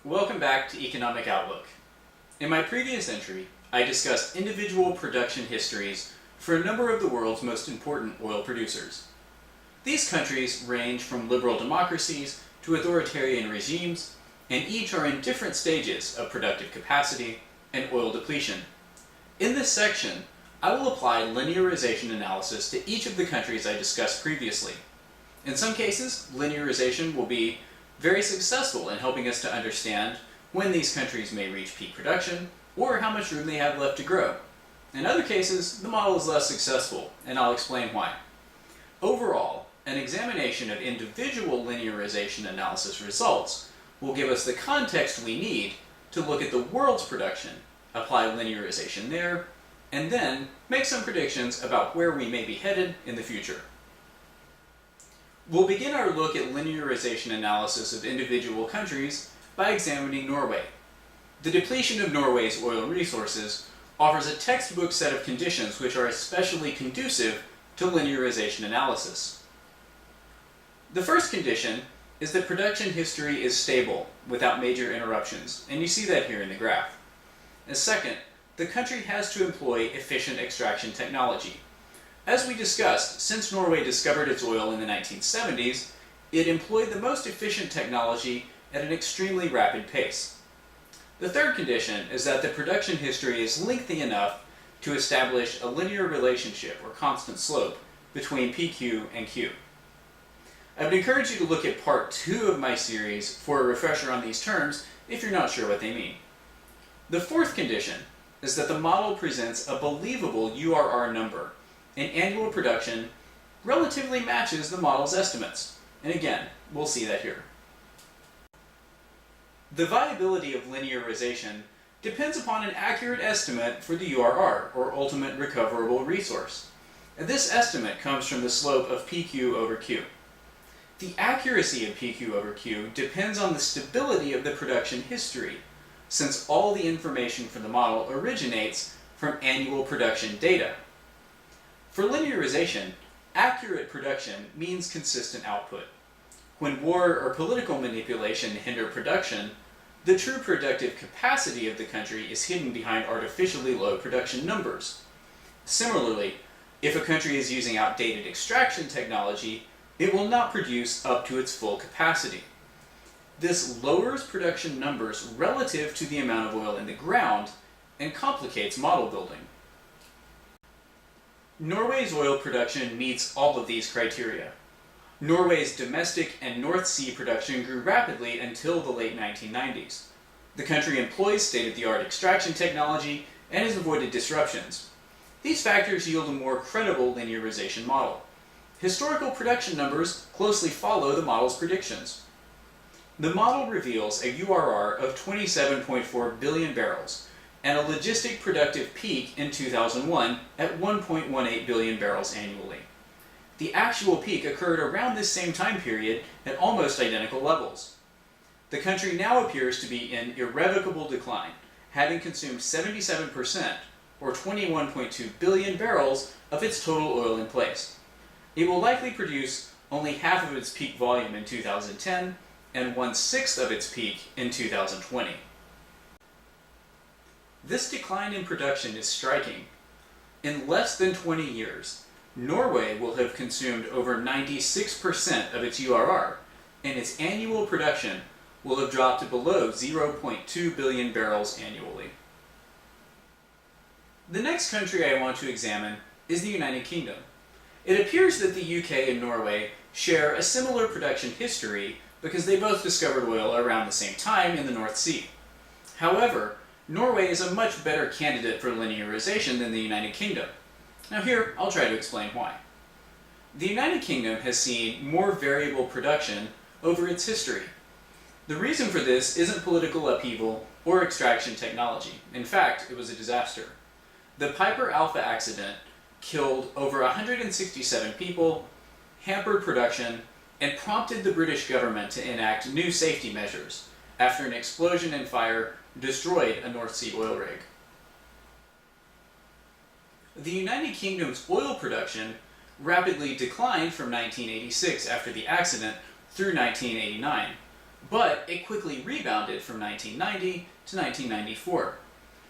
Welcome back to Economic Outlook. In my previous entry, I discussed individual production histories for a number of the world's most important oil producers. These countries range from liberal democracies to authoritarian regimes, and each are in different stages of productive capacity and oil depletion. In this section, I will apply linearization analysis to each of the countries I discussed previously. In some cases, linearization will be very successful in helping us to understand when these countries may reach peak production or how much room they have left to grow. In other cases, the model is less successful, and I'll explain why. Overall, an examination of individual linearization analysis results will give us the context we need to look at the world's production, apply linearization there, and then make some predictions about where we may be headed in the future. We'll begin our look at linearization analysis of individual countries by examining Norway. The depletion of Norway's oil resources offers a textbook set of conditions which are especially conducive to linearization analysis. The first condition is that production history is stable without major interruptions, and you see that here in the graph. And second, the country has to employ efficient extraction technology. As we discussed, since Norway discovered its oil in the 1970s, it employed the most efficient technology at an extremely rapid pace. The third condition is that the production history is lengthy enough to establish a linear relationship or constant slope between PQ and Q. I would encourage you to look at part 2 of my series for a refresher on these terms if you're not sure what they mean. The fourth condition is that the model presents a believable URR number, and annual production relatively matches the model's estimates. And again, we'll see that here. The viability of linearization depends upon an accurate estimate for the URR, or ultimate recoverable resource. And this estimate comes from the slope of PQ over Q. The accuracy of PQ over Q depends on the stability of the production history, since all the information for the model originates from annual production data. For linearization, accurate production means consistent output. When war or political manipulation hinder production, the true productive capacity of the country is hidden behind artificially low production numbers. Similarly, if a country is using outdated extraction technology, it will not produce up to its full capacity. This lowers production numbers relative to the amount of oil in the ground and complicates model building. Norway's oil production meets all of these criteria. Norway's domestic and North Sea production grew rapidly until the late 1990s. The country employs state-of-the-art extraction technology and has avoided disruptions. These factors yield a more credible linearization model. Historical production numbers closely follow the model's predictions. The model reveals a URR of 27.4 billion barrels, and a logistic productive peak in 2001 at 1.18 billion barrels annually. The actual peak occurred around this same time period at almost identical levels. The country now appears to be in irrevocable decline, having consumed 77%, or 21.2 billion barrels, of its total oil in place. It will likely produce only half of its peak volume in 2010 and 1/6 of its peak in 2020. This decline in production is striking. In less than 20 years, Norway will have consumed over 96% of its URR, and its annual production will have dropped to below 0.2 billion barrels annually. The next country I want to examine is the United Kingdom. It appears that the UK and Norway share a similar production history because they both discovered oil around the same time in the North Sea. However, Norway is a much better candidate for linearization than the United Kingdom. Now here, I'll try to explain why. The United Kingdom has seen more variable production over its history. The reason for this isn't political upheaval or extraction technology. In fact, it was a disaster. The Piper Alpha accident killed over 167 people, hampered production, and prompted the British government to enact new safety measures after an explosion and fire destroyed a North Sea oil rig. The United Kingdom's oil production rapidly declined from 1986 after the accident through 1989. but it quickly rebounded from 1990 to 1994.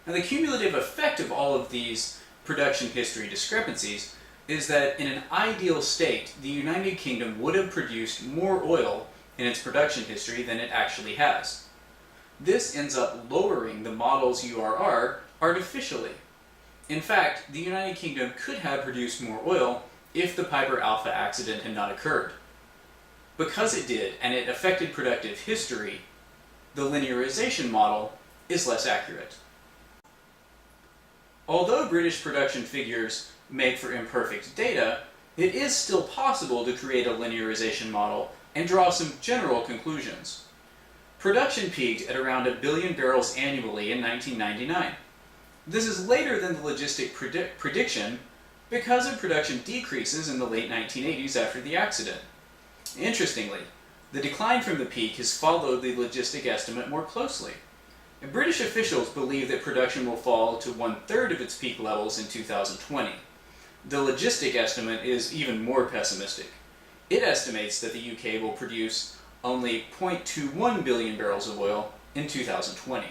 Now, the cumulative effect of all of these production history discrepancies is that in an ideal state, the United Kingdom would have produced more oil in its production history than it actually has. This ends up lowering the model's URR artificially. In fact, the United Kingdom could have produced more oil if the Piper Alpha accident had not occurred. Because it did, and it affected productive history, the linearization model is less accurate. Although British production figures make for imperfect data, it is still possible to create a linearization model and draw some general conclusions. Production peaked at around 1 billion barrels annually in 1999. This is later than the logistic prediction because of production decreases in the late 1980s after the accident. Interestingly, the decline from the peak has followed the logistic estimate more closely. And British officials believe that production will fall to 1/3 of its peak levels in 2020. The logistic estimate is even more pessimistic. It estimates that the UK will produce only 0.21 billion barrels of oil in 2020.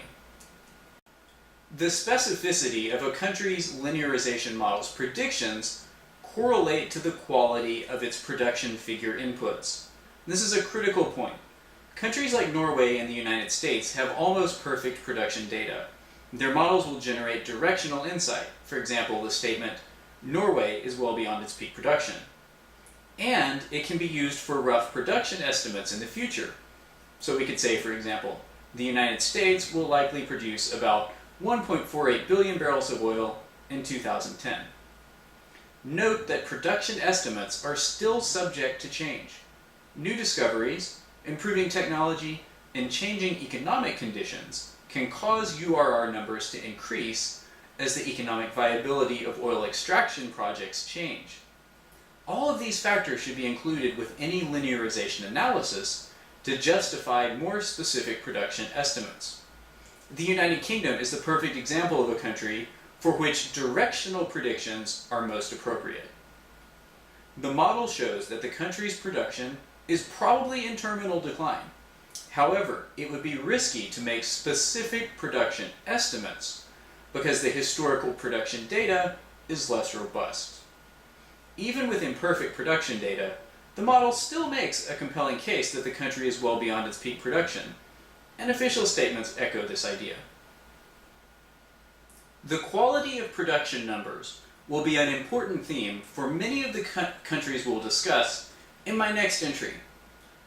The specificity of a country's linearization model's predictions correlate to the quality of its production figure inputs. This is a critical point. Countries like Norway and the United States have almost perfect production data. Their models will generate directional insight, for example, the statement, "Norway is well beyond its peak production." And it can be used for rough production estimates in the future. So we could say, for example, the United States will likely produce about 1.48 billion barrels of oil in 2010. Note that production estimates are still subject to change. New discoveries, improving technology, and changing economic conditions can cause URR numbers to increase as the economic viability of oil extraction projects change. All of these factors should be included with any linearization analysis to justify more specific production estimates. The United Kingdom is the perfect example of a country for which directional predictions are most appropriate. The model shows that the country's production is probably in terminal decline. However, it would be risky to make specific production estimates because the historical production data is less robust. Even with imperfect production data, the model still makes a compelling case that the country is well beyond its peak production, and official statements echo this idea. The quality of production numbers will be an important theme for many of the countries we'll discuss in my next entry.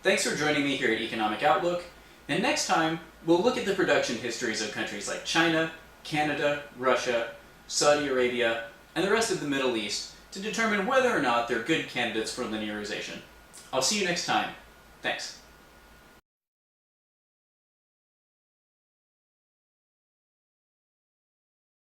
Thanks for joining me here at Economic Outlook, and next time we'll look at the production histories of countries like China, Canada, Russia, Saudi Arabia, and the rest of the Middle East to determine whether or not they're good candidates for linearization. I'll see you next time. Thanks.